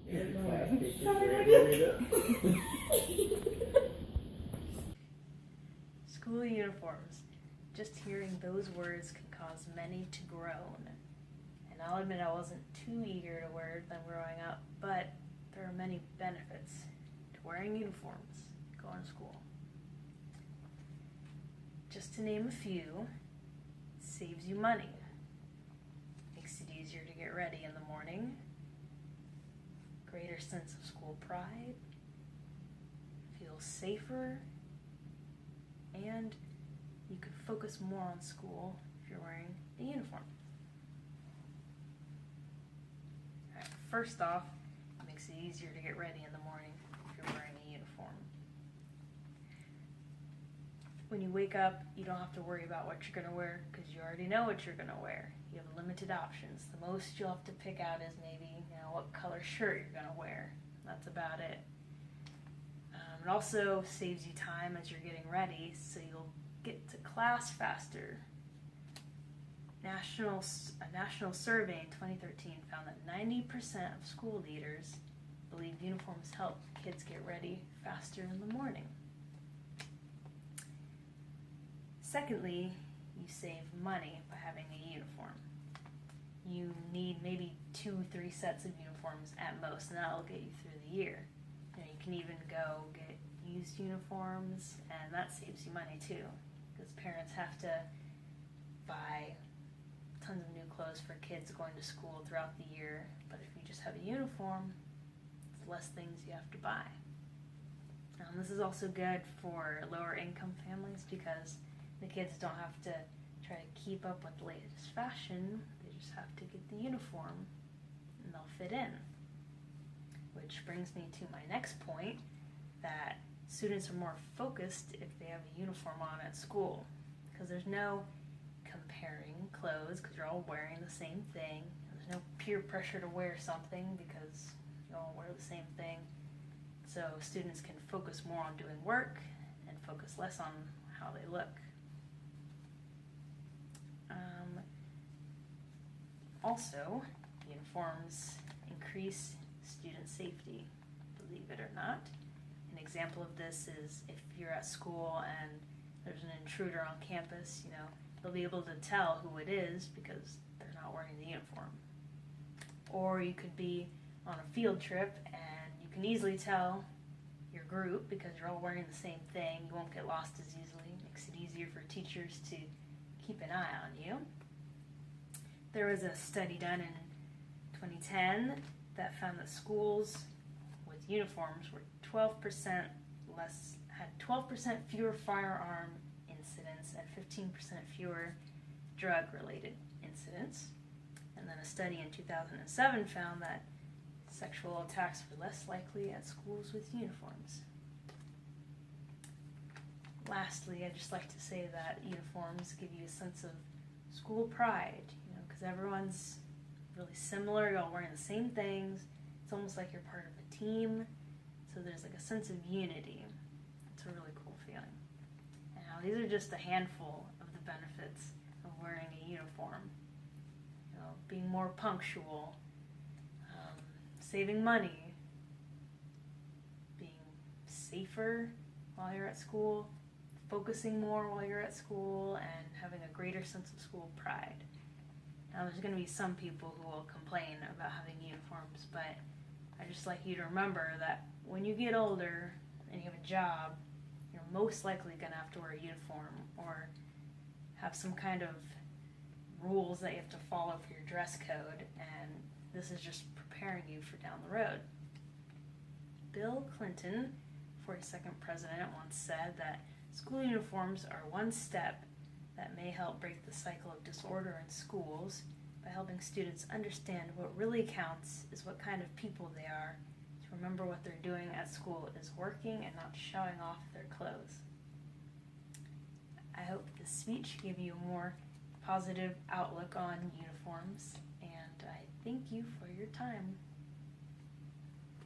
And the class teacher's ready to read it. School uniforms. Just hearing those words can cause many to groan. And I'll admit I wasn't too eager to wear them growing up, but there are many benefits to wearing uniforms going to school. Just to name a few, saves you money, makes it easier to get ready in the morning, greater sense of school pride, feels safer, and you could focus more on school if you're wearing a uniform. All right, first off, it makes it easier to get ready in the morning if you're wearing a uniform. When you wake up, you don't have to worry about what you're going to wear because you already know what you're going to wear. You have limited options. The most you'll have to pick out is maybe what color shirt you're going to wear. That's about it. It also saves you time as you're getting ready, so you'll get to class faster. A national survey in 2013 found that 90% of school leaders believe uniforms help kids get ready faster in the morning. Secondly, you save money by having a uniform. You need maybe 2-3 sets of uniforms at most, and that'll get you through the year. You can even go get used uniforms, and that saves you money too, because parents have to buy tons of new clothes for kids going to school throughout the year. But if you just have a uniform, it's less things you have to buy. This is also good for lower income families because the kids don't have to try to keep up with the latest fashion. They just have to get the uniform and they'll fit in. Which brings me to my next point, that students are more focused if they have a uniform on at school, because there's no comparing clothes because you're all wearing the same thing. There's no peer pressure to wear something because you all wear the same thing. So students can focus more on doing work and focus less on how they look. Also, uniforms increase student safety, believe it or not. An example of this is if you're at school and there's an intruder on campus, they'll be able to tell who it is because they're not wearing the uniform. Or you could be on a field trip and you can easily tell your group because you're all wearing the same thing. You won't get lost as easily. It makes it easier for teachers to keep an eye on you. There was a study done in 2010 that found that schools with uniforms were 12% had 12% fewer firearm incidents and 15% fewer drug-related incidents. And then a study in 2007 found that sexual attacks were less likely at schools with uniforms. Lastly, I'd just like to say that uniforms give you a sense of school pride, because everyone's really similar, you're all wearing the same things. It's almost like you're part of a team, so there's like a sense of unity. It's a really cool feeling. Now, these are just a handful of the benefits of wearing a uniform. Being more punctual, saving money, being safer while you're at school, focusing more while you're at school, and having a greater sense of school pride. Now, there's going to be some people who will complain about having uniforms, but I just like you to remember that when you get older and you have a job, you're most likely going to have to wear a uniform or have some kind of rules that you have to follow for your dress code, and this is just preparing you for down the road. Bill Clinton, 42nd president, once said that school uniforms are one step that may help break the cycle of disorder in schools by helping students understand what really counts is what kind of people they are, to remember what they're doing at school is working and not showing off their clothes. I hope this speech gave you a more positive outlook on uniforms, and I thank you for your time.